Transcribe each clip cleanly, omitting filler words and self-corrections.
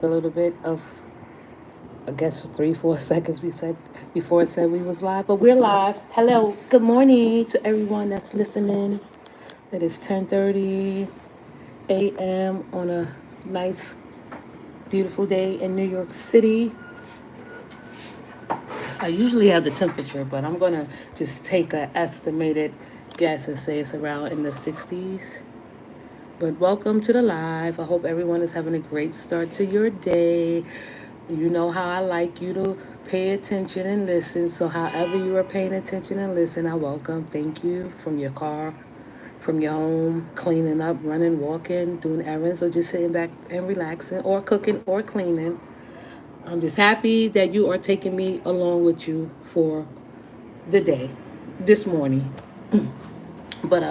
a little bit of, I guess, 3, 4 seconds we said before it said we was live, but we're live. Hello, good morning to everyone that's listening. It is 10:30 a.m. on a nice, beautiful day in New York City. I usually have the temperature, but I'm gonna just take an estimated guess and say it's around in the 60s. But welcome to the live. I hope everyone is having a great start to your day. You know how I like you to pay attention and listen. So, however you are paying attention and listen, I welcome. Thank you from your car, from your home, cleaning up, running, walking, doing errands, or just sitting back and relaxing, or cooking or cleaning. I'm just happy that you are taking me along with you for the day this morning. But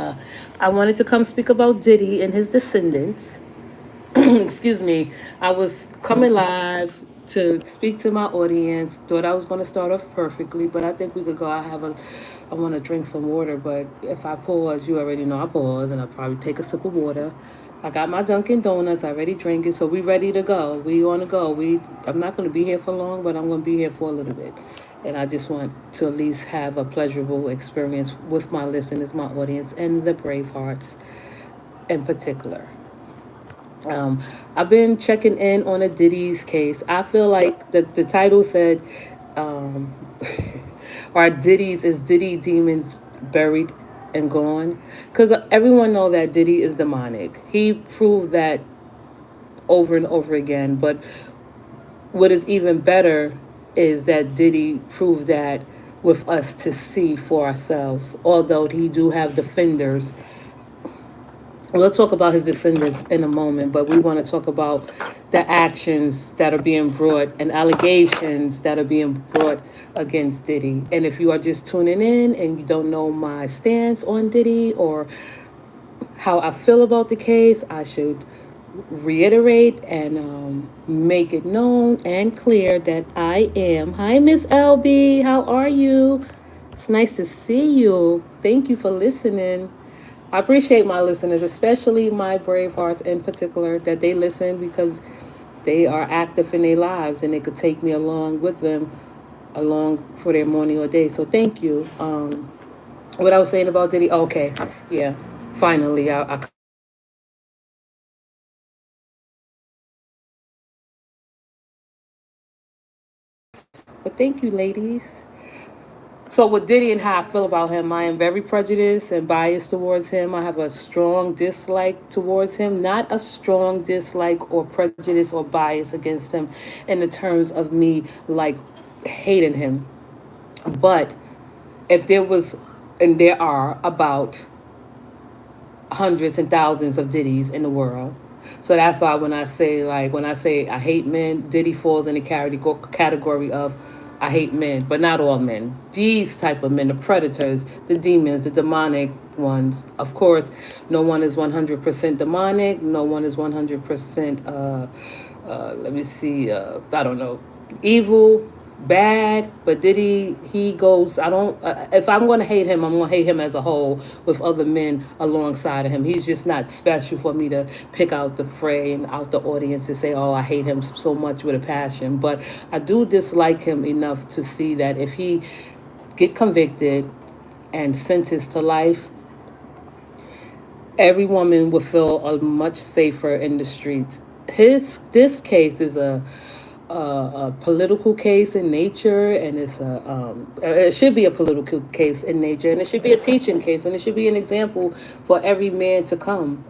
I wanted to come speak about Diddy and his descendants. Excuse me. I was coming live to speak to my audience. Thought I was going to start off perfectly, but I think we could go. I want to drink some water, but if I pause, you already know I pause, and I'll probably take a sip of water. I got my Dunkin' Donuts. I already drank it, so we ready to go. We on to go. I'm not going to be here for long, but I'm going to be here for a little bit. And I just want to at least have a pleasurable experience with my listeners, my audience, and the brave hearts in particular. Um, I've been checking in on a Diddy's case. I feel like the title said, um, "Are Diddy's is Diddy demons buried and gone?" Because everyone know that Diddy is demonic. He proved that over and over again. But what is even better is that Diddy proved that with us to see for ourselves. Although he do have defenders. We'll talk about his descendants in a moment, but we want to talk about the actions that are being brought and allegations that are being brought against Diddy. And if you are just tuning in and you don't know my stance on Diddy or how I feel about the case, I should reiterate and make it known and clear that I am. Hi, Miss LB. How are you? It's nice to see you. Thank you for listening. I appreciate my listeners, especially my brave hearts in particular, that they listen because they are active in their lives and they could take me along with them along for their morning or day. So thank you. What I was saying about Diddy, okay, yeah, finally, I but thank you, ladies. So with Diddy and how I feel about him, I am very prejudiced and biased towards him. I have a strong dislike towards him, not a strong dislike or prejudice or bias against him in the terms of me like hating him. But if there was, and there are about hundreds and thousands of Diddy's in the world. So that's why when I say I hate men, Diddy falls in the category of I hate men, but not all men. These type of men, the predators, the demons, the demonic ones. Of course, no one is 100% demonic. No one is 100%, let me see, I don't know, evil, bad. But Diddy, he goes, I don't, if I'm going to hate him, I'm going to hate him as a whole with other men alongside of him. He's just not special for me to pick out the fray and out the audience and say, oh, I hate him so much with a passion. But I do dislike him enough to see that if he get convicted and sentenced to life, every woman would feel much safer in the streets. This case is a political case in nature, and it should be a political case in nature, and it should be a teaching case, and it should be an example for every man to come,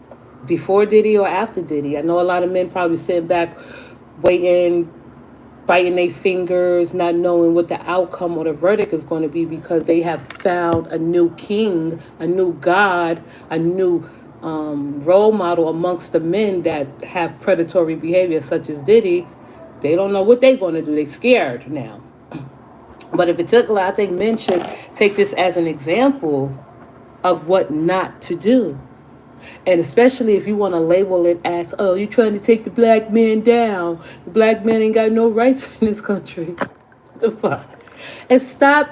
before Diddy or after Diddy. I know a lot of men probably sitting back, waiting, biting their fingers, not knowing what the outcome or the verdict is going to be because they have found a new king, a new god, a new role model amongst the men that have predatory behavior, such as Diddy. They don't know what they're going to do. They're scared now. But in particular, I think men should take this as an example of what not to do. And especially if you want to label it as, oh, you're trying to take the black man down. The black man ain't got no rights in this country. What the fuck? And stop.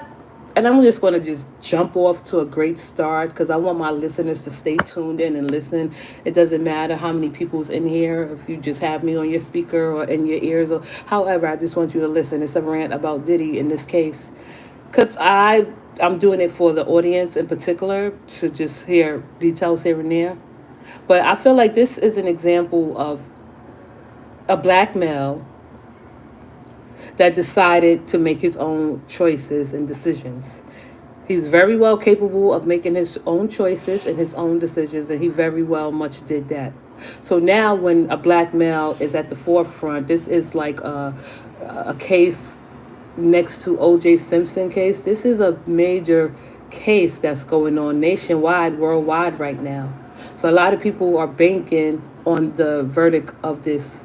and I'm just going to just jump off to a great start because I want my listeners to stay tuned in and listen. It doesn't matter how many people's in here, if you just have me on your speaker or in your ears or however, I just want you to listen. It's a rant about Diddy in this case because I'm doing it for the audience in particular to just hear details here and there. But I feel like this is an example of a black male that decided to make his own choices and decisions. He's very well capable of making his own choices and his own decisions, and he very well much did that. So now, when a black male is at the forefront, this is like a case next to O.J. Simpson case. This is a major case that's going on nationwide, worldwide right now. So a lot of people are banking on the verdict of this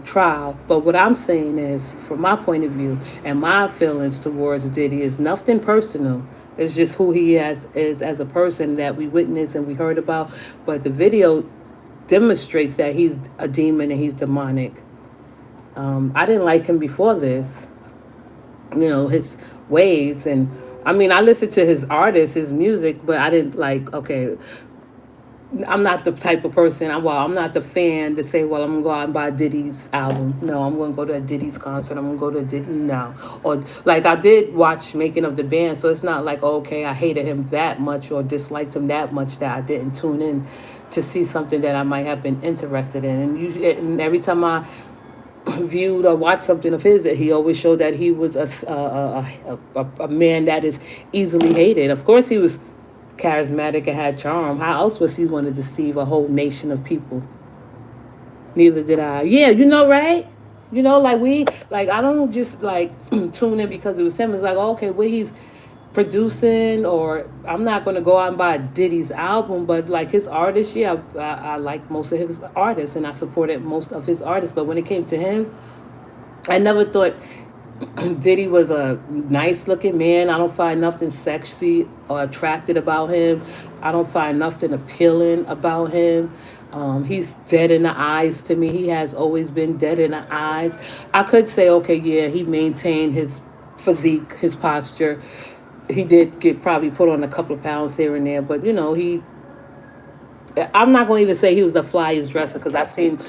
trial. But what I'm saying is, from my point of view and my feelings towards Diddy, is nothing personal. It's just who he is as a person that we witnessed and we heard about. But the video demonstrates that he's a demon and he's demonic. I didn't like him before this, his ways. And I mean, I listened to his artists, his music, but I didn't like, okay, I'm not the type of person. I'm not the fan to say, well, I'm gonna go out and buy Diddy's album. No, I'm gonna go to a Diddy's concert. I'm gonna go to a Diddy. No, or like I did watch Making of the Band, so it's not like okay, I hated him that much or disliked him that much that I didn't tune in to see something that I might have been interested in. And usually, and every time I viewed or watched something of his, that he always showed that he was a man that is easily hated. Of course, he was charismatic and had charm. How else was he going to deceive a whole nation of people? Neither did I. Yeah, right? Like I don't just like tune in because it was him. It's like, okay, what he's producing, or I'm not going to go out and buy Diddy's album, but like his artists, yeah, I like most of his artists and I supported most of his artists. But when it came to him, I never thought Diddy was a nice looking man. I don't find nothing sexy or attracted about him. I don't find nothing appealing about him. He's dead in the eyes to me. He has always been dead in the eyes. I could say, okay, yeah, he maintained his physique, his posture. He did get probably put on a couple of pounds here and there, but I'm not going to even say he was the flyest dresser because I've seen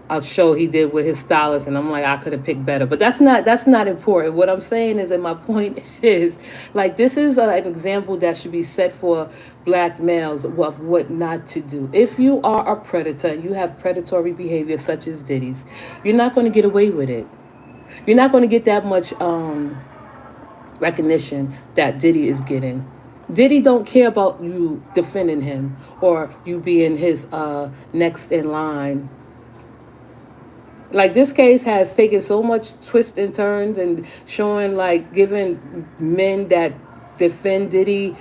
a show he did with his stylist, and I'm like, I could have picked better. But that's not important. What I'm saying is, and my point is, like, this is an example that should be set for black males of what not to do. If you are a predator and you have predatory behavior such as Diddy's, you're not going to get away with it. You're not going to get that much recognition that Diddy is getting. Diddy don't care about you defending him or you being his next in line. Like, this case has taken so much twists and turns and showing, like, giving men that defend Diddy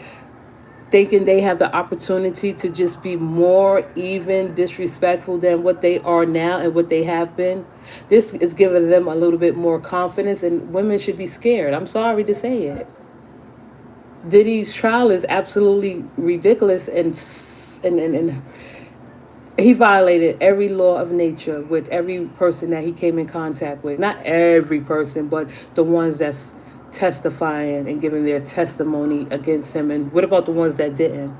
thinking they have the opportunity to just be more even disrespectful than what they are now and what they have been. This is giving them a little bit more confidence, and women should be scared. I'm sorry to say it. Diddy's trial is absolutely ridiculous, and he violated every law of nature with every person that he came in contact with. Not every person, but the ones that's testifying and giving their testimony against him. And what about the ones that didn't?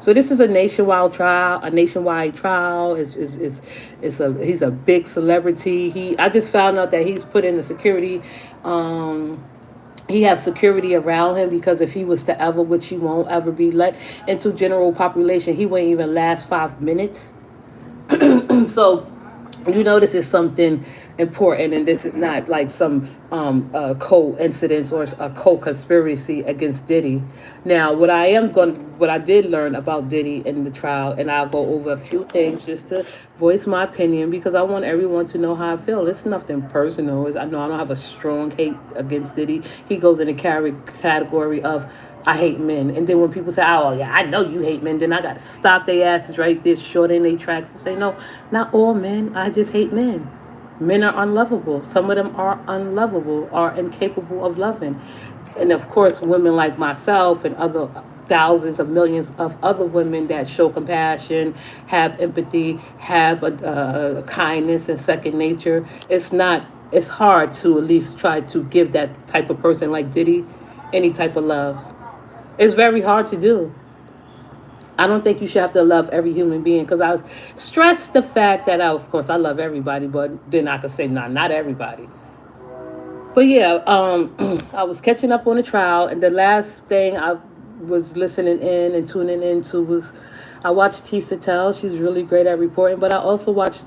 So this is a nationwide trial. A nationwide trial he's a big celebrity. I just found out that he's put in the security. He has security around him because if he was to ever, which he won't ever be let into general population, he wouldn't even last 5 minutes. So this is something important, and this is not like some coincidence or a co-conspiracy against Diddy. Now, what I did learn about Diddy in the trial, and I'll go over a few things just to voice my opinion because I want everyone to know how I feel. It's nothing personal. I know I don't have a strong hate against Diddy. He goes in the category of I hate men. And then when people say, oh, yeah, I know you hate men, then I got to stop their asses right there, short in their tracks and say, no, not all men. I just hate men. Men are unlovable. Some of them are unlovable, are incapable of loving. And of course, women like myself and other thousands of millions of other women that show compassion, have empathy, have a kindness and second nature. It's hard to at least try to give that type of person like Diddy any type of love. It's very hard to do. I don't think you should have to love every human being because I stress the fact that, of course, I love everybody, but then I could say, nah, not everybody. But yeah, I was catching up on the trial, and the last thing I was listening in and tuning into was I watched Tisa Tell. She's really great at reporting, but I also watched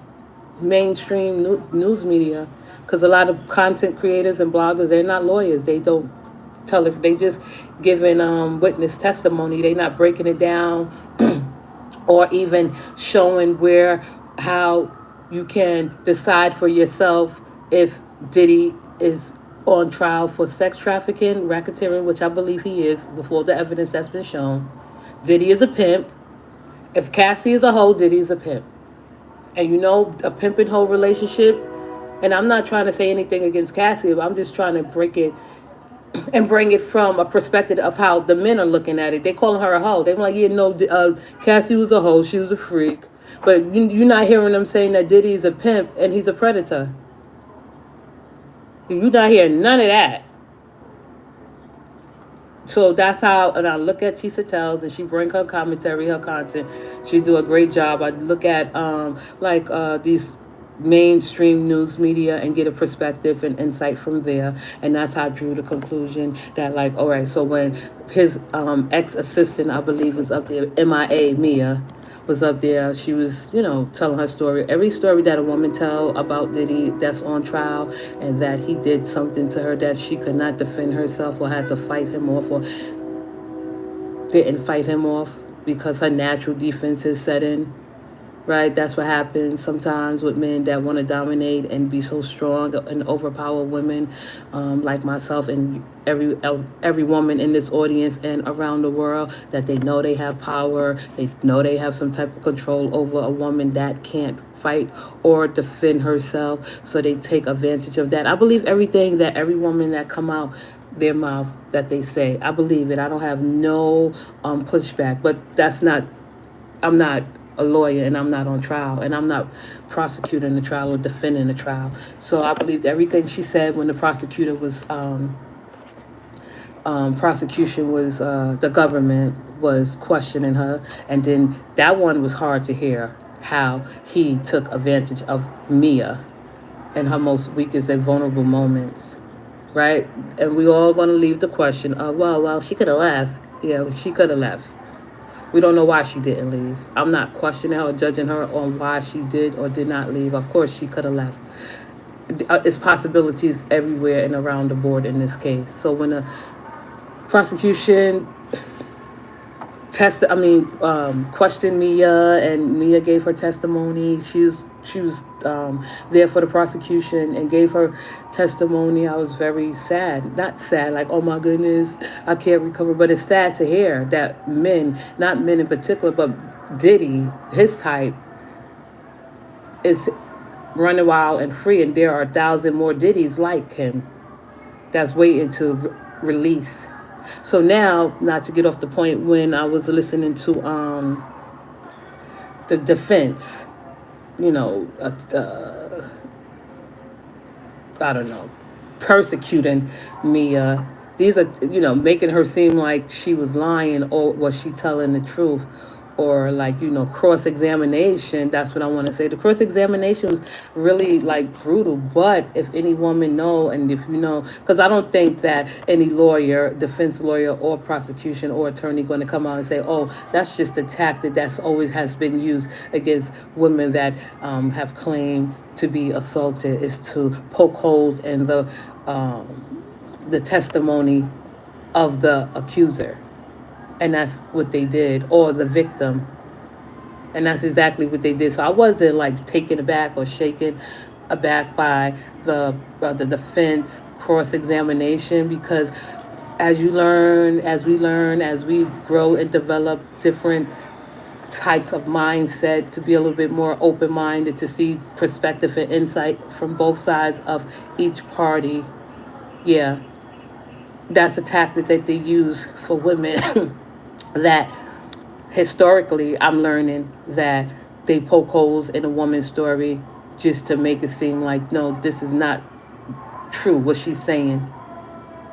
mainstream news media because a lot of content creators and bloggers, they're not lawyers. They don't tell if they just giving witness testimony. They not breaking it down or even showing where how you can decide for yourself if Diddy is on trial for sex trafficking, racketeering, which I believe he is before the evidence that's been shown. Diddy is a pimp. If Cassie is a hoe, Diddy is a pimp. And you know, a pimp and hoe relationship, and I'm not trying to say anything against Cassie, but I'm just trying to break it and bring it from a perspective of how the men are looking at it. They calling her a hoe. They're like, yeah, no, Cassie was a hoe. She was a freak. But you're not hearing them saying that Diddy is a pimp and he's a predator. You're not hearing none of that. So that's how, and I look at Tisa Tells, and she bring her commentary, her content. She do a great job. I look at these mainstream news media and get a perspective and insight from there, and that's how I drew the conclusion that, like, all right, so when his ex-assistant, I believe, was up there, MIA Mia, was up there. She was, telling her story. Every story that a woman tell about Diddy that's on trial, and that he did something to her that she could not defend herself or had to fight him off or didn't fight him off because her natural defense is set in. Right, that's what happens sometimes with men that want to dominate and be so strong and overpower women, like myself and every woman in this audience and around the world, that they know they have power, they know they have some type of control over a woman that can't fight or defend herself, so they take advantage of that. I believe everything that every woman that come out their mouth that they say. I believe it. I don't have no pushback, but I'm not a lawyer, and I'm not on trial, and I'm not prosecuting the trial or defending the trial. So I believed everything she said when the prosecutor was prosecution was the government was questioning her, and then that one was hard to hear how he took advantage of Mia in her most weakest and vulnerable moments, right? And we all going to leave the question of, well, she could have left. Yeah, she could have left. We don't know why she didn't leave. I'm not questioning her or judging her on why she did or did not leave. Of course, she could have left. It's possibilities everywhere and around the board in this case. So when the prosecution questioned Mia, and Mia gave her testimony, she was there for the prosecution and gave her testimony. I was very sad. Not sad, like, oh my goodness, I can't recover, but it's sad to hear that men, not men in particular, but Diddy, his type, is running wild and free, and there are 1,000 more Diddies like him that's waiting to release. So now, not to get off the point, when I was listening to the defense, I don't know, persecuting Mia. These are, making her seem like she was lying, or was she telling the truth? Or like, cross-examination. That's what I want to say. The cross-examination was really like brutal. But if any woman know, and if you know, because I don't think that any lawyer, defense lawyer or prosecution or attorney going to come out and say, oh, that's just a tactic that's always has been used against women that have claimed to be assaulted, is to poke holes in the testimony of the accuser. And that's what they did, or the victim. And that's exactly what they did. So I wasn't like taken aback or shaken aback by the defense cross-examination, because as we learn, as we grow and develop different types of mindset, to be a little bit more open-minded, to see perspective and insight from both sides of each party. Yeah, that's a tactic that they use for women that historically I'm learning that they poke holes in a woman's story just to make it seem like, no, this is not true, what she's saying.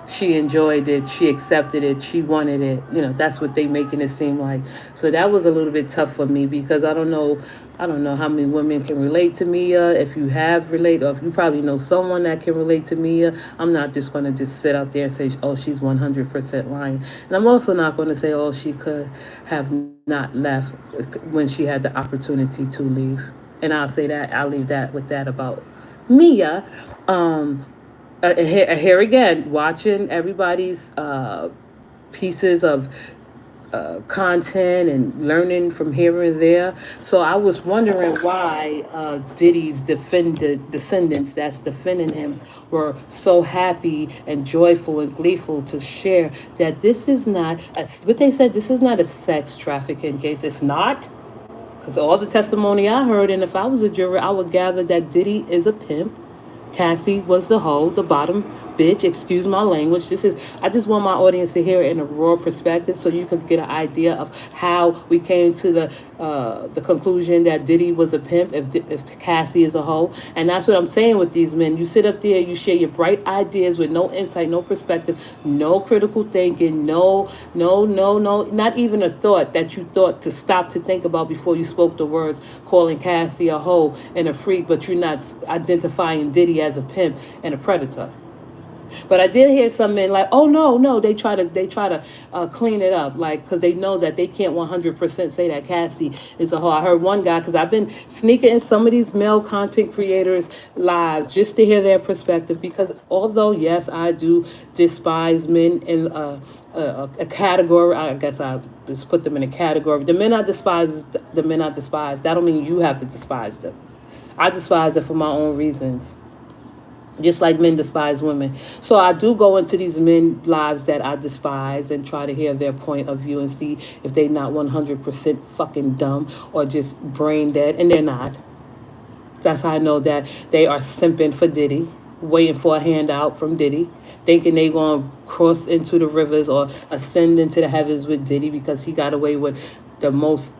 she enjoyed it, she accepted it, she wanted it. That's what they making it seem like. So that was a little bit tough for me because I don't know how many women can relate to Mia. If you have relate, or if you probably know someone that can relate to Mia, I'm not just going to just sit out there and say, oh, she's 100% lying. And I'm also not going to say, oh, she could have not left when she had the opportunity to leave. And I'll leave that with that about Mia. Um, here again, watching everybody's pieces of content and learning from here and there. So I was wondering why Diddy's descendants that's defending him were so happy and joyful and gleeful to share that this is not, what they said, this is not a sex trafficking case. It's not. Because all the testimony I heard, and if I was a juror, I would gather that Diddy is a pimp. Cassie was the hoe, the bottom bitch. Excuse my language. I just want my audience to hear it in a raw perspective so you can get an idea of how we came to the conclusion that Diddy was a pimp if Cassie is a hoe. And that's what I'm saying with these men. You sit up there, you share your bright ideas with no insight, no perspective, no critical thinking, no, not even a thought that you thought to stop to think about before you spoke the words, calling Cassie a hoe and a freak, but you're not identifying Diddy as a pimp and a predator. But I did hear some men like, oh no, they try to clean it up, like because they know that they can't 100% say that Cassie is a hoe. I heard one guy because I've been sneaking in some of these male content creators' lives just to hear their perspective. Because although yes, I do despise men in a category, I guess I just put them in a category. The men I despise is the men I despise. That don't mean you have to despise them. I despise them for my own reasons, just like men despise women. So I do go into these men lives that I despise and try to hear their point of view and see if they not 100% fucking dumb or just brain dead, and they're not. That's how I know that they are simping for Diddy, waiting for a handout from Diddy, thinking they gonna cross into the rivers or ascend into the heavens with Diddy because he got away with the most,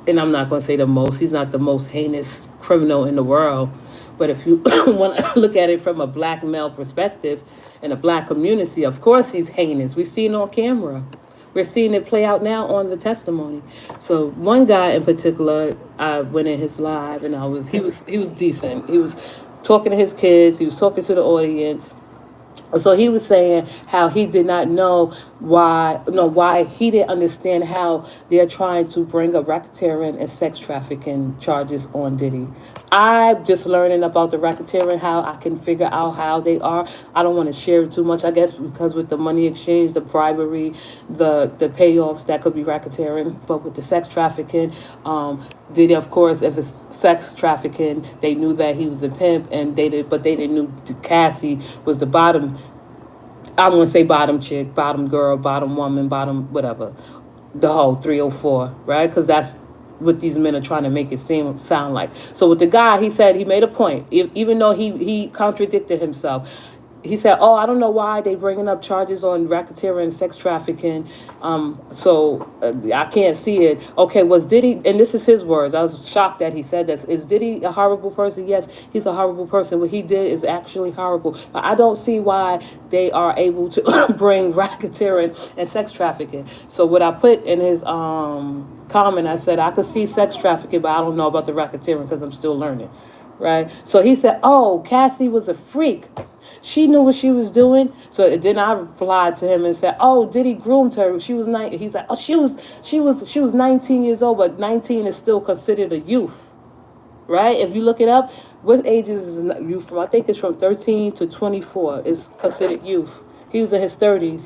and I'm not going to say the most, he's not the most heinous criminal in the world. But if you want to look at it from a black male perspective in a black community, of course he's heinous. We've seen it on camera. We're seeing it play out now on the testimony. So one guy in particular, I went in his live and he was decent. He was talking to his kids. He was talking to the audience. So he was saying how he did not know why he didn't understand how they're trying to bring a racketeering and sex trafficking charges on Diddy. I'm just learning about the racketeering, how I can figure out how they are. I don't want to share it too much, I guess, because with the money exchange, the bribery, the payoffs, that could be racketeering. But with the sex trafficking, Diddy, of course, if it's sex trafficking, they knew that he was a pimp, but they didn't knew Cassie was the bottom. I'm gonna say bottom chick, bottom girl, bottom woman, bottom whatever, the whole 304, right? Because that's what these men are trying to make it sound like. So with the guy, he said he made a point, even though he contradicted himself. He said, "Oh, I don't know why they bringing up charges on racketeering and sex trafficking. I can't see it. Okay, was Diddy?" And this is his words. I was shocked that he said this. Is Diddy a horrible person? Yes, he's a horrible person. What he did is actually horrible. But I don't see why they are able to bring racketeering and sex trafficking. So what I put in his comment, I said I could see sex trafficking, but I don't know about the racketeering because I'm still learning. Right? So he said, "Oh, Cassie was a freak. She knew what she was doing." So then I replied to him and said, "Oh, Diddy groomed her. She was 9." He's like, "Oh, she was 19 years old, but 19 is still considered a youth." Right? If you look it up, what ages is youth from? I think it's from 13 to 24 is considered youth. He was in his 30s.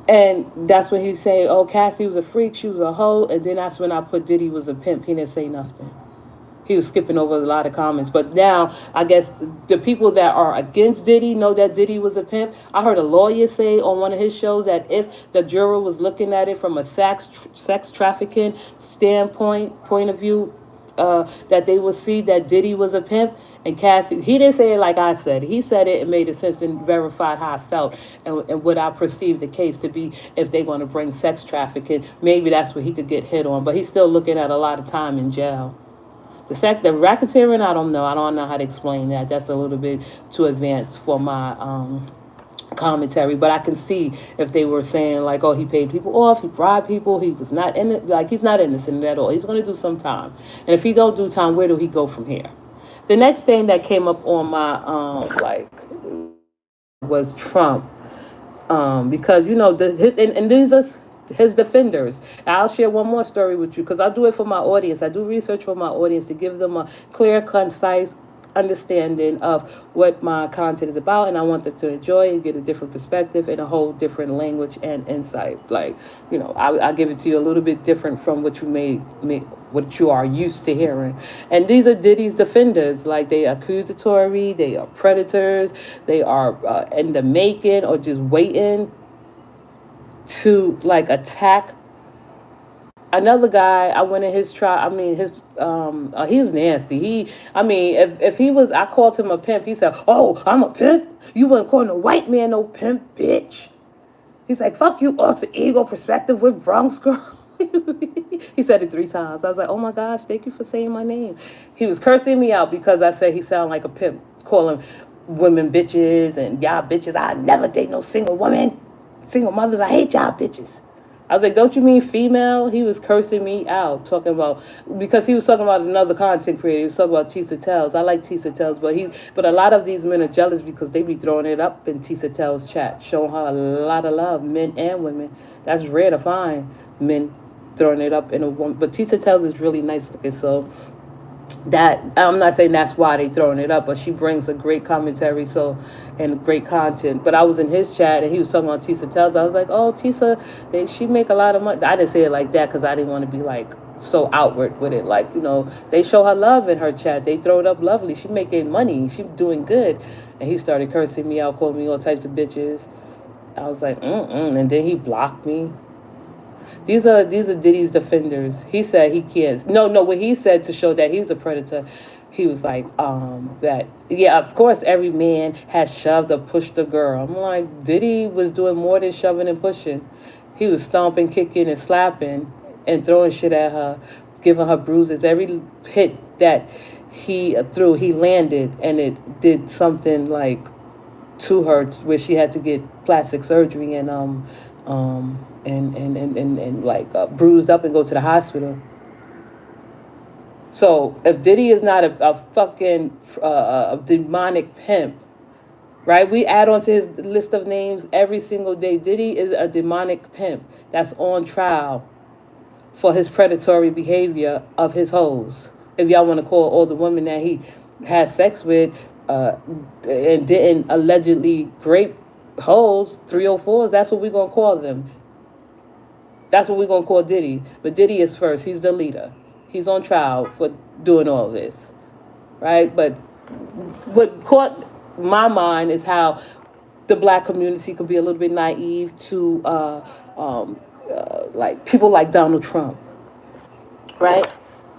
And that's when he said, "Oh, Cassie was a freak. She was a hoe." And then that's when I put Diddy was a pimp. He didn't say nothing. He was skipping over a lot of comments. But now, I guess the people that are against Diddy know that Diddy was a pimp. I heard a lawyer say on one of his shows that if the juror was looking at it from a sex trafficking point of view, that they would see that Diddy was a pimp and Cassie. He didn't say it like I said. He said it and made it sense and verified how I felt and what I perceived the case to be if they're going to bring sex trafficking. Maybe that's what he could get hit on. But he's still looking at a lot of time in jail. The racketeering, I don't know. I don't know how to explain that. That's a little bit too advanced for my commentary, but I can see if they were saying like, oh, he paid people off, he bribed people, he was not in it, like he's not innocent at all. He's going to do some time, and if he don't do time, where do he go from here? The next thing that came up on my was Trump, because and these are his defenders. I'll share one more story with you because I do it for my audience. I do research for my audience to give them a clear, concise understanding of what my content is about, and I want them to enjoy and get a different perspective and a whole different language and insight. Like, I give it to you a little bit different from what you may what you are used to hearing. And these are Diddy's defenders. Like, they are accusatory, they are predators, they are in the making or just waiting to like attack another guy. I went in his trial. I mean, he's nasty. If he was, I called him a pimp. He said, "Oh, I'm a pimp. You wouldn't call no white man no pimp, bitch." He's like, "Fuck you, alter ego perspective with Bronx girl." He said it 3 times. I was like, "Oh my gosh, thank you for saying my name." He was cursing me out because I said he sounded like a pimp, calling women bitches and y'all bitches. I never date no single woman, single mothers. I hate y'all bitches. I was like, "Don't you mean female?" He was cursing me out, talking about, because he was talking about another content creator. He was talking about Tisa Tells. I like Tisa Tells, but a lot of these men are jealous because they be throwing it up in Tisa Tells chat, showing her a lot of love, men and women. That's rare to find, men throwing it up in a woman. But Tisa Tells is really nice looking, so that, I'm not saying that's why they throwing it up, but she brings a great commentary, and great content. But I was in his chat and he was talking about Tisa Tells. I was like, "Oh, Tisa, she make a lot of money." I didn't say it like that because I didn't want to be like so outward with it. Like, they show her love in her chat. They throw it up lovely. She making money. She doing good. And he started cursing me out, calling me all types of bitches. I was like, and then he blocked me. These are Diddy's defenders. He said he can't. No, what he said to show that he's a predator, he was like, that, yeah, of course every man has shoved or pushed a girl. I'm like, Diddy was doing more than shoving and pushing. He was stomping, kicking, and slapping and throwing shit at her, giving her bruises. Every hit that he threw, he landed, and it did something like to her where she had to get plastic surgery and bruised up and go to the hospital. So if Diddy is not a fucking a demonic pimp, right? We add on to his list of names every single day. Diddy is a demonic pimp that's on trial for his predatory behavior of his hoes. If y'all want to call all the women that he had sex with and didn't allegedly rape hoes, 304s, that's what we're going to call them. That's what we're going to call Diddy. But Diddy is first. He's the leader. He's on trial for doing all this, right? But what caught my mind is how the black community could be a little bit naive to like people like Donald Trump, right?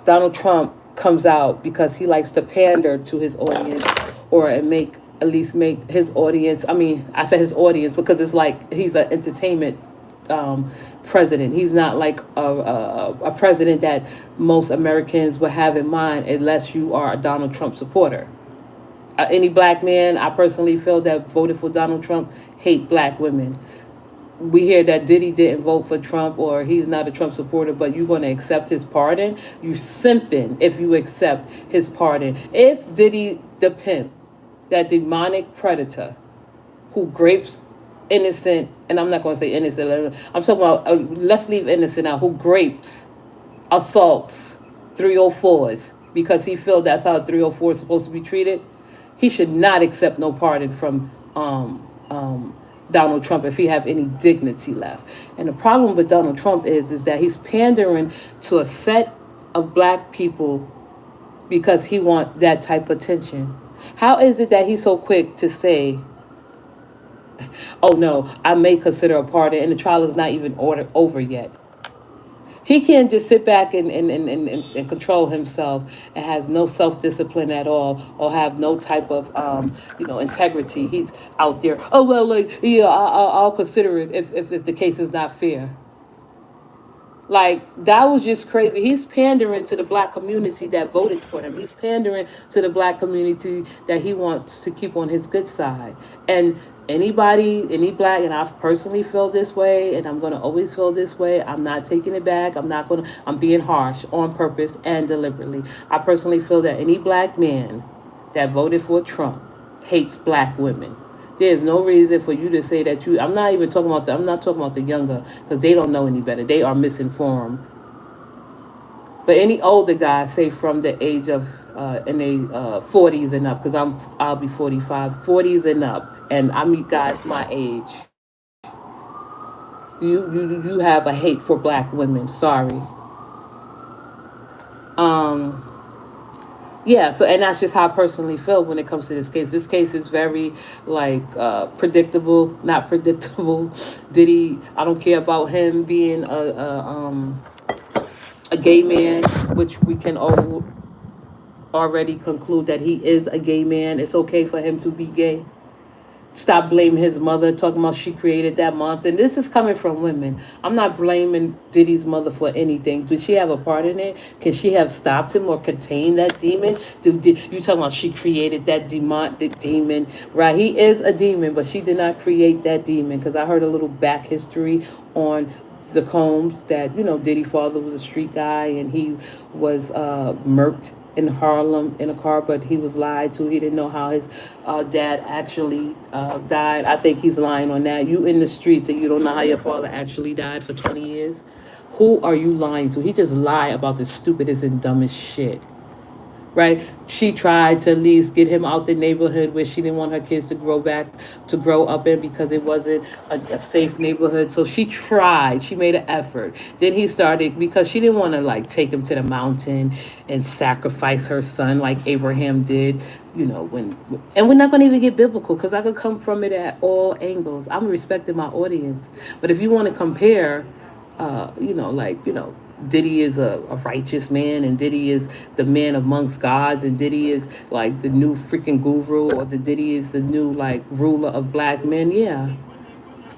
Donald Trump comes out because he likes to pander to his audience, or at least make his audience. I mean, I say his audience because it's like he's an entertainment president. He's not like a president that most Americans would have in mind unless you are a Donald Trump supporter. Any black man, I personally feel, that voted for Donald Trump hate black women. We hear that Diddy didn't vote for Trump or he's not a Trump supporter, but you're going to accept his pardon? You simping if you accept his pardon. If Diddy the pimp, that demonic predator who grapes innocent, and I'm not going to say innocent, I'm talking about, let's leave innocent out, who grapes, assaults 304s because he feels that's how 304 is supposed to be treated, he should not accept no pardon from Donald Trump if he have any dignity left. And the problem with Donald Trump is that he's pandering to a set of black people because he want that type of attention. How is it that he's so quick to say, "Oh no, I may consider a pardon," and the trial is not even over yet? He can't just sit back and control himself and has no self-discipline at all, or have no type of integrity. He's out there, "Oh well, like, yeah, I'll consider it if the case is not fair." Like, that was just crazy. He's pandering to the black community that voted for him. He's pandering to the black community that he wants to keep on his good side. And anybody, any black, and I've personally felt this way, and I'm gonna always feel this way. I'm not taking it back. I'm being harsh on purpose and deliberately. I personally feel that any black man that voted for Trump hates black women. There's no reason for you to say that you. I'm not talking about the younger, because they don't know any better. They are misinformed. But any older guy, say from the age of in the 40s and up, because I'll be 45, 40s and up, and I meet guys my age. You have a hate for black women. Sorry. Um, yeah, so, and that's just how I personally feel when it comes to this case. This case is very, like, predictable, not predictable. Diddy, I don't care about him being a gay man, which we can all already conclude that he is a gay man. It's okay for him to be gay. Stop blaming his mother, talking about she created that monster. And this is coming from women. I'm not blaming Diddy's mother for anything. Did she have a part in it? Can she have stopped him or contained that demon? Did you talking about she created that demon? Right, he is a demon, but she did not create that demon. Because I heard a little back history on the Combs that, Diddy's father was a street guy and he was murked in Harlem in a car, but he was lied to. He didn't know how his dad actually died. I think he's lying on that. You in the streets and you don't know how your father actually died for 20 years. Who are you lying to? He just lied about the stupidest and dumbest shit. Right? She tried to at least get him out the neighborhood where she didn't want her kids to grow up in, because it wasn't a safe neighborhood. So she tried. She made an effort. Then he started, because she didn't want to, like, take him to the mountain and sacrifice her son like Abraham did. And we're not going to even get biblical, because I could come from it at all angles. I'm respecting my audience. But if you want to compare, Diddy is a righteous man, and Diddy is the man amongst gods, and Diddy is like the new freaking guru, or the Diddy is the new, like, ruler of black men. Yeah.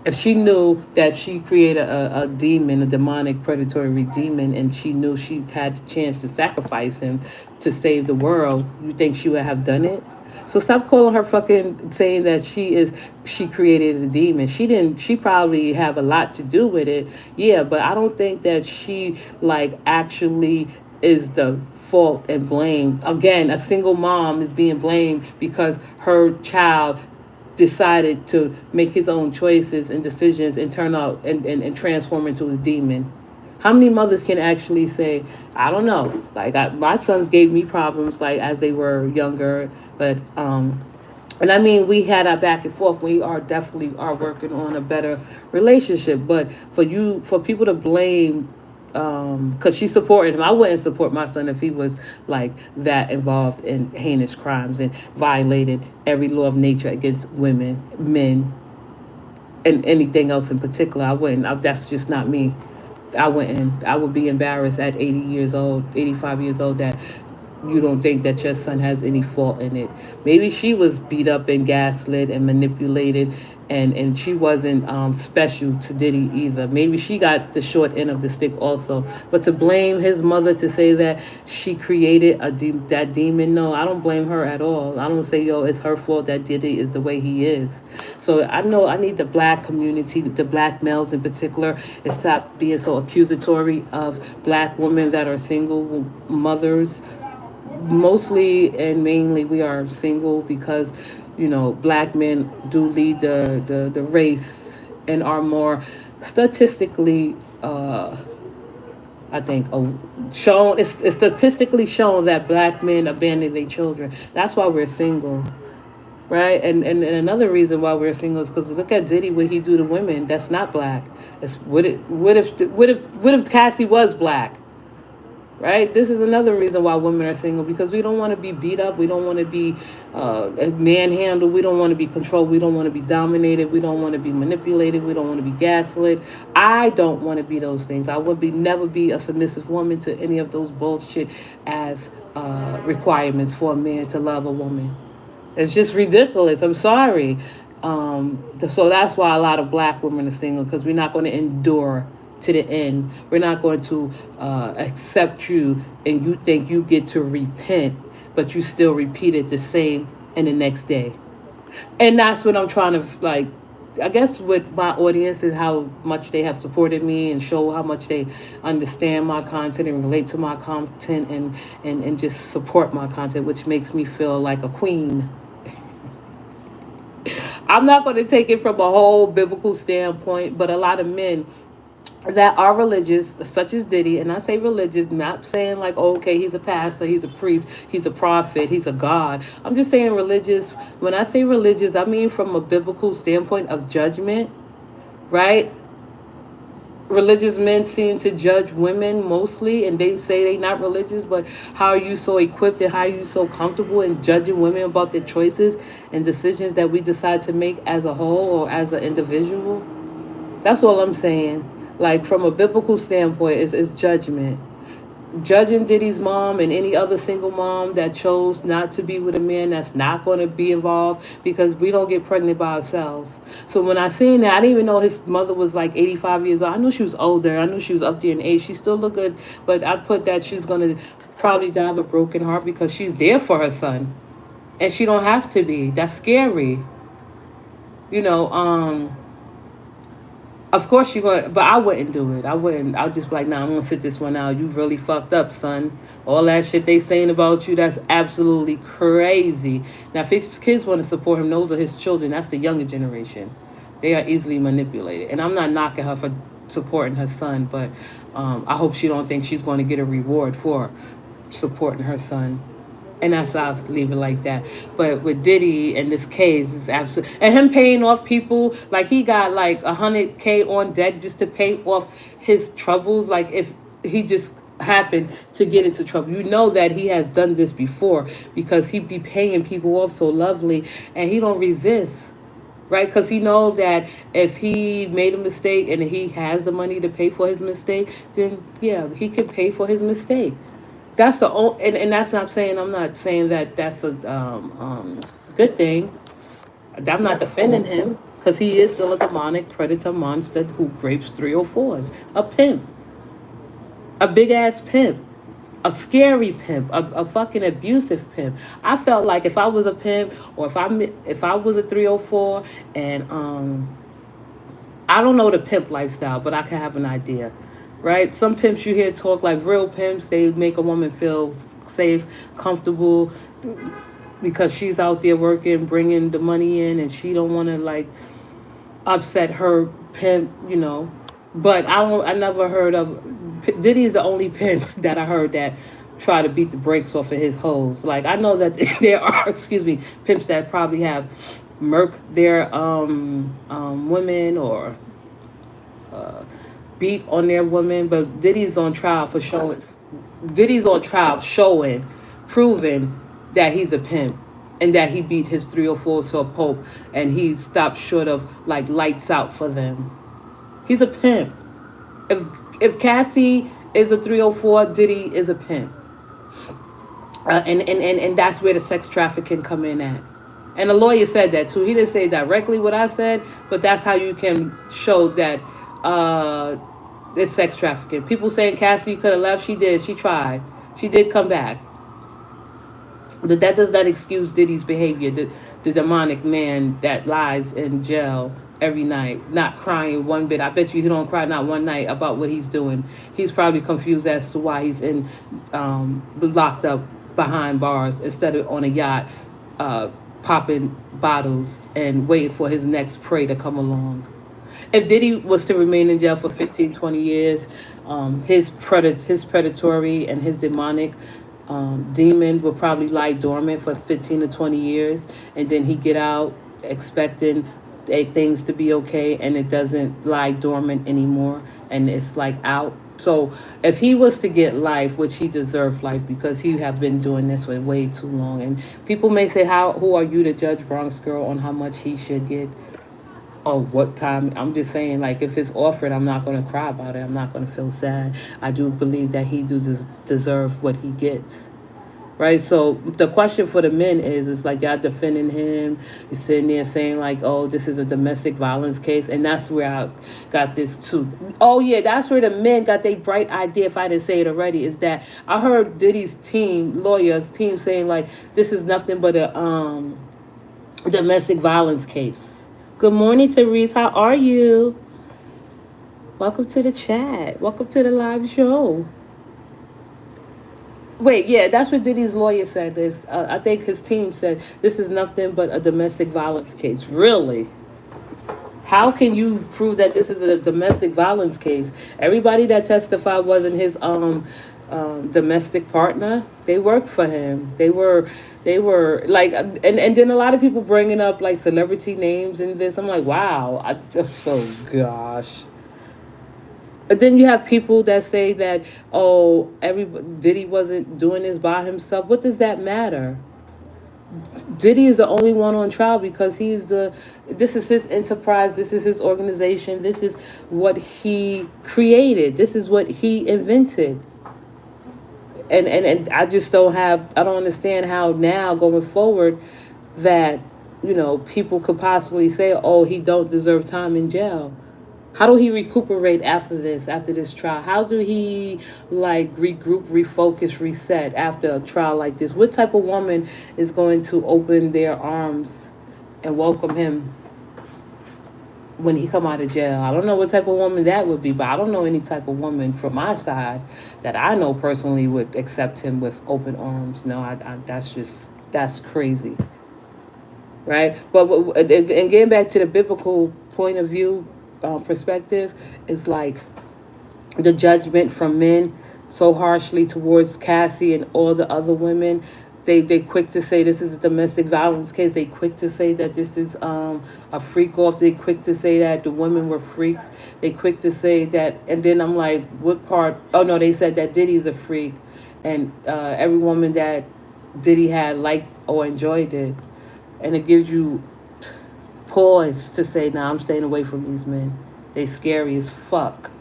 If she knew that she created a demon, a demonic predatory demon, and she knew she had the chance to sacrifice him to save the world, you think she would have done it? So stop calling her fucking saying that she created a demon. She didn't. She probably have a lot to do with it. Yeah, but I don't think that she, like, actually is the fault and blame. Again, a single mom is being blamed because her child decided to make his own choices and decisions and turn out and transform into a demon. How many mothers can actually say, I don't know, like, my sons gave me problems, like, as they were younger, but and I mean, we had our back and forth. We are definitely are working on a better relationship. But for people to blame, because she supported him. I wouldn't support my son if he was, like, that involved in heinous crimes and violated every law of nature against women, men, and anything else in particular. I wouldn't. That's just not me. I wouldn't. I would be embarrassed at 80 years old, 85 years old, that you don't think that your son has any fault in it. Maybe she was beat up and gaslit and manipulated, and she wasn't special to Diddy either. Maybe she got the short end of the stick also. But to blame his mother, to say that she created that demon, no, I don't blame her at all. I don't say, yo, it's her fault that Diddy is the way he is. So I know I need the black community, the black males in particular, to stop being so accusatory of black women that are single mothers. Mostly and mainly we are single because, black men do lead the race and are more statistically, I think, shown. It's statistically shown that black men abandon their children. That's why we're single. Right, and another reason why we're single is because look at Diddy, what he do to women. That's not black. It's what if Cassie was black? Right? This is another reason why women are single, because we don't want to be beat up. We don't want to be manhandled. We don't want to be controlled. We don't want to be dominated. We don't want to be manipulated. We don't want to be gaslit. I don't want to be those things. I would never be a submissive woman to any of those bullshit as requirements for a man to love a woman. It's just ridiculous. I'm sorry. So that's why a lot of black women are single, because we're not going to endure to the end. We're not going to accept you, and you think you get to repent, but you still repeat it the same in the next day. And that's what I'm trying to like. I guess with my audience is how much they have supported me and show how much they understand my content and relate to my content and just support my content, which makes me feel like a queen. I'm not going to take it from a whole biblical standpoint, but a lot of men that are religious, such as Diddy, and I say religious, not saying like, oh, okay, he's a pastor, he's a priest, he's a prophet, he's a god. I'm just saying religious. When I say religious, I mean from a biblical standpoint of judgment, right? Religious men seem to judge women mostly, and they say they not religious, but how are you so equipped and how are you so comfortable in judging women about their choices and decisions that we decide to make as a whole or as an individual? That's all I'm saying. Like from a biblical standpoint, is judgment. Judging Diddy's mom and any other single mom that chose not to be with a man that's not going to be involved, because we don't get pregnant by ourselves. So when I seen that, I didn't even know his mother was like 85 years old. I knew she was older. I knew she was up there in age. She still looked good, but I put that she's going to probably die of a broken heart because she's there for her son, and she don't have to be. That's scary. You know, of course you going, but I wouldn't do it. I wouldn't. I'll just be like, nah, I'm gonna sit this one out. You really fucked up, son. All that shit they saying about you, that's absolutely crazy. Now, if his kids want to support him, those are his children. That's the younger generation. They are easily manipulated, and I'm not knocking her for supporting her son, but I hope she don't think she's going to get a reward for supporting her son. And that's how I'll leave it like that. But with Diddy and this case is absolutely, and him paying off people, like he got like 100K on deck just to pay off his troubles. Like if he just happened to get into trouble, you know that he has done this before because he be paying people off so lovely, and he don't resist. Right, because he know that if he made a mistake and he has the money to pay for his mistake, then yeah, he can pay for his mistake. That's the only, and that's not saying, I'm not saying that that's a good thing. I'm not defending him because he is still a demonic predator monster who rapes 304s. A pimp, a big ass pimp, a scary pimp, a fucking abusive pimp. I felt like if I was a pimp, or if I was a 304, and I don't know the pimp lifestyle, but I can have an idea. Right? Some pimps you hear talk like real pimps, they make a woman feel safe, comfortable, because she's out there working, bringing the money in, and she don't want to like upset her pimp, you know. But I never heard of, Diddy's the only pimp that I heard that try to beat the brakes off of his hoes. Like I know that there are, excuse me, pimps that probably have murked their women or beat on their women, but Diddy's on trial for showing. Diddy's on trial showing, proving that he's a pimp and that he beat his 304 to a pulp, and he stopped short of like lights out for them. He's a pimp. If Cassie is a 304, Diddy is a pimp, and that's where the sex trafficking come in at. And the lawyer said that too. He didn't say directly what I said, but that's how you can show that it's sex trafficking. People saying Cassie could have left. She did. She tried. She did come back. But that does not excuse Diddy's behavior. The demonic man that lies in jail every night, not crying one bit. I bet you he don't cry not one night about what he's doing. He's probably confused as to why he's in locked up behind bars instead of on a yacht, popping bottles and waiting for his next prey to come along. If Diddy was to remain in jail for 15, 20 years, his predatory and his demonic demon will probably lie dormant for 15 to 20 years, and then he get out expecting things to be okay, and it doesn't lie dormant anymore, and it's like out. So if he was to get life, which he deserved life because he have been doing this for way too long, and people may say, who are you to judge Bronx Girl on how much he should get or what time? I'm just saying, like, if it's offered, I'm not going to cry about it. I'm not going to feel sad. I do believe that he does deserve what he gets. right? So the question for the men is like y'all defending him, you're sitting there saying like, oh, this is a domestic violence case, and that's where I got this too. Oh yeah, that's where the men got their bright idea. If I didn't say it already, is that I heard Diddy's lawyers team saying like this is nothing but a domestic violence case. Good morning, Therese. How are you? Welcome to the chat. Welcome to the live show. Wait, yeah, that's what Diddy's lawyer said. This, I think his team said this is nothing but a domestic violence case. Really? How can you prove that this is a domestic violence case? Everybody that testified wasn't his domestic partner. They worked for him. They were like, and then a lot of people bringing up like celebrity names and this. I'm like, wow. So gosh. But then you have people that say that, oh, every Diddy wasn't doing this by himself. What does that matter? Diddy is the only one on trial because this is his enterprise, this is his organization, this is what he created, this is what he invented. And I just I don't understand how now going forward that, people could possibly say, oh, he don't deserve time in jail. How do he recuperate after this trial? How do he like regroup, refocus, reset after a trial like this? What type of woman is going to open their arms and welcome him when he come out of jail? I don't know what type of woman that would be, but I don't know any type of woman from my side that I know personally would accept him with open arms. No, that's crazy, right? But and getting back to the biblical point of view, perspective, is like the judgment from men so harshly towards Cassie and all the other women. They quick to say this is a domestic violence case. They quick to say that this is a freak off. They quick to say that the women were freaks. They quick to say that, and then I'm like, what part? Oh no, they said that Diddy's a freak, and every woman that Diddy had liked or enjoyed it, and it gives you pause to say, nah, I'm staying away from these men. They scary as fuck.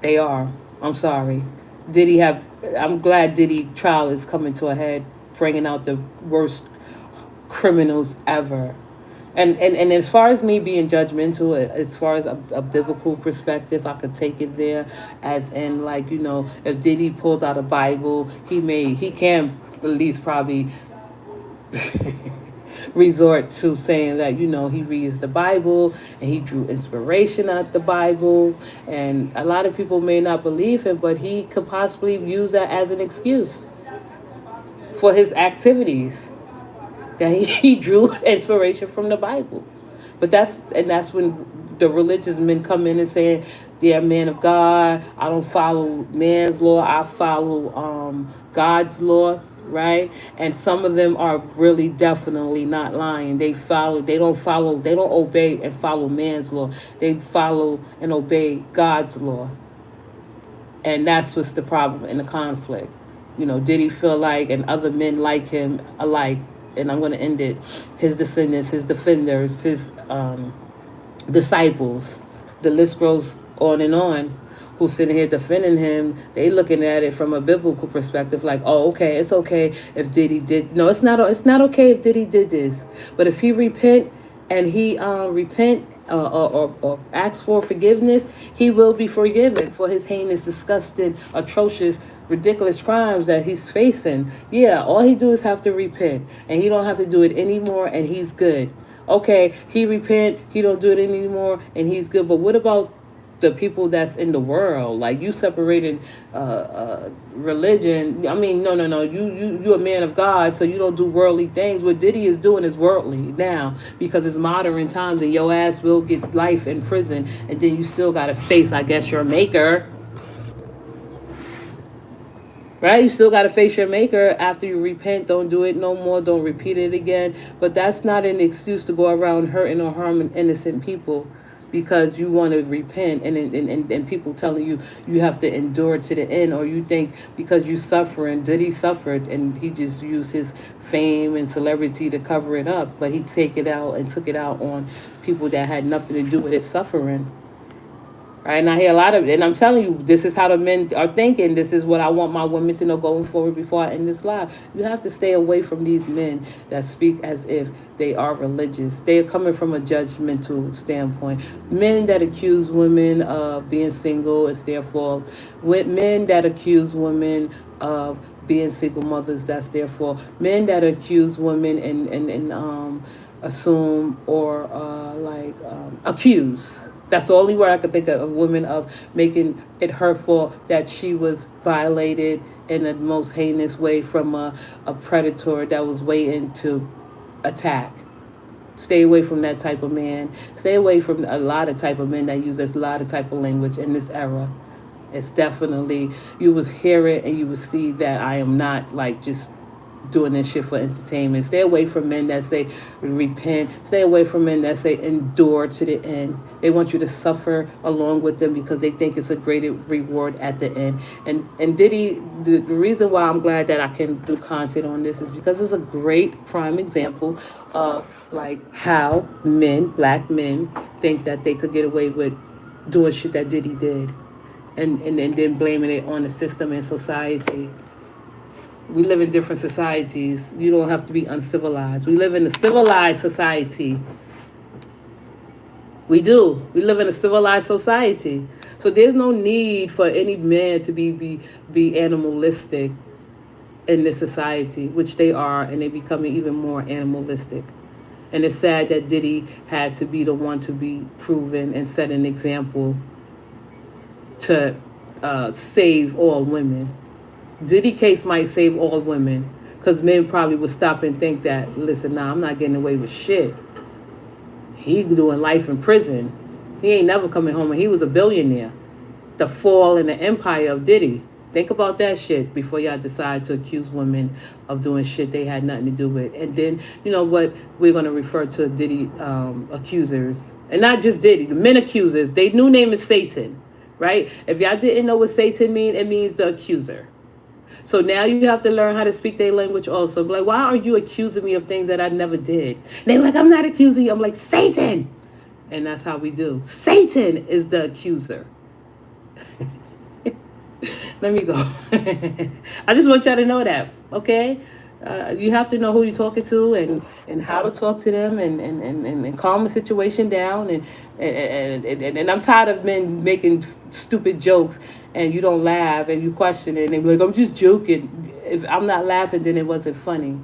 They are. I'm sorry. I'm glad Diddy trial is coming to a head, bringing out the worst criminals ever. And as far as me being judgmental, as far as a biblical perspective, I could take it there, as in like, if Diddy pulled out a Bible, he can at least probably resort to saying that, he reads the Bible and he drew inspiration out the Bible, and a lot of people may not believe him, but he could possibly use that as an excuse for his activities, that he drew inspiration from the Bible. But that's when the religious men come in and saying, they're man of God, I don't follow man's law, I follow God's law, right? And some of them are really definitely not lying. They don't obey and follow man's law. They follow and obey God's law. And that's what's the problem in the conflict. Did he feel like, and other men like him alike, and I'm going to end it, his descendants, his defenders, his disciples, the list goes on, who's sitting here defending him, they looking at it from a biblical perspective, like, oh, okay, it's okay if Diddy did. No, it's not okay if Diddy did this. But if he repent and he or ask for forgiveness, he will be forgiven for his heinous, disgusting, atrocious, ridiculous crimes that he's facing. Yeah, all he do is have to repent, and he don't have to do it anymore, and he's good. Okay, he repent, he don't do it anymore, and he's good. But what about the people that's in the world? Like, you separated religion. I mean, no. You a man of God, so you don't do worldly things. What Diddy is doing is worldly now, because it's modern times, and your ass will get life in prison, and then you still got to face, I guess, your maker. Right? You still got to face your maker after you repent. Don't do it no more. Don't repeat it again. But that's not an excuse to go around hurting or harming innocent people because you want to repent, and people telling you have to endure to the end, or you think because you suffering. Diddy suffered, and he just used his fame and celebrity to cover it up, but he took it out on people that had nothing to do with his suffering. Right, and I hear a lot of, and I'm telling you, this is how the men are thinking. This is what I want my women to know going forward before I end this live. You have to stay away from these men that speak as if they are religious. They are coming from a judgmental standpoint. Men that accuse women of being single, it's their fault. With men that accuse women of being single mothers, that's their fault. Men that accuse women and assume or accuse. That's the only word I could think of women of making it hurtful that she was violated in the most heinous way from a predator that was waiting to attack. Stay away from that type of man. Stay away from a lot of type of men that use this lot of type of language in this era. It's definitely, you would hear it and you would see that I am not like just doing this shit for entertainment. Stay away from men that say repent. Stay away from men that say endure to the end. They want you to suffer along with them because they think it's a greater reward at the end. And Diddy, the reason why I'm glad that I can do content on this is because it's a great prime example of like how men, black men, think that they could get away with doing shit that Diddy did. And then blaming it on the system and society. We live in different societies. You don't have to be uncivilized. We live in a civilized society. We do. We live in a civilized society. So there's no need for any man to be animalistic in this society, which they are, and they're becoming even more animalistic. And it's sad that Diddy had to be the one to be proven and set an example to save all women. Diddy case might save all women because men probably would stop and think that, listen, nah, I'm not getting away with shit. He doing life in prison. He ain't never coming home, and he was a billionaire. The fall in the empire of Diddy. Think about that shit before y'all decide to accuse women of doing shit they had nothing to do with. And then, you know what, we're going to refer to Diddy accusers. And not just Diddy, the men accusers. Their new name is Satan, right? If y'all didn't know what Satan means, it means the accuser. So now you have to learn how to speak their language also. Like, why are you accusing me of things that I never did? They're like, I'm not accusing you. I'm like, Satan. And that's how we do. Satan is the accuser. Let me go. I just want y'all to know that, okay? You have to know who you're talking to and how to talk to them and calm the situation down. And I'm tired of men making stupid jokes and you don't laugh and you question it and they're like, I'm just joking. If I'm not laughing, then it wasn't funny.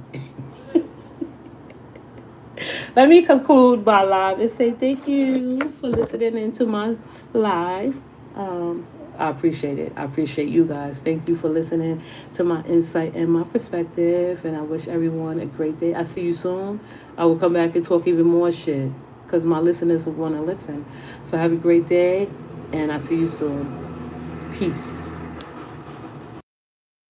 Let me conclude my live and say thank you for listening into my live. I appreciate it. I appreciate you guys. Thank you for listening to my insight and my perspective. And I wish everyone a great day. I see you soon. I will come back and talk even more shit because my listeners want to listen. So have a great day and I see you soon. Peace.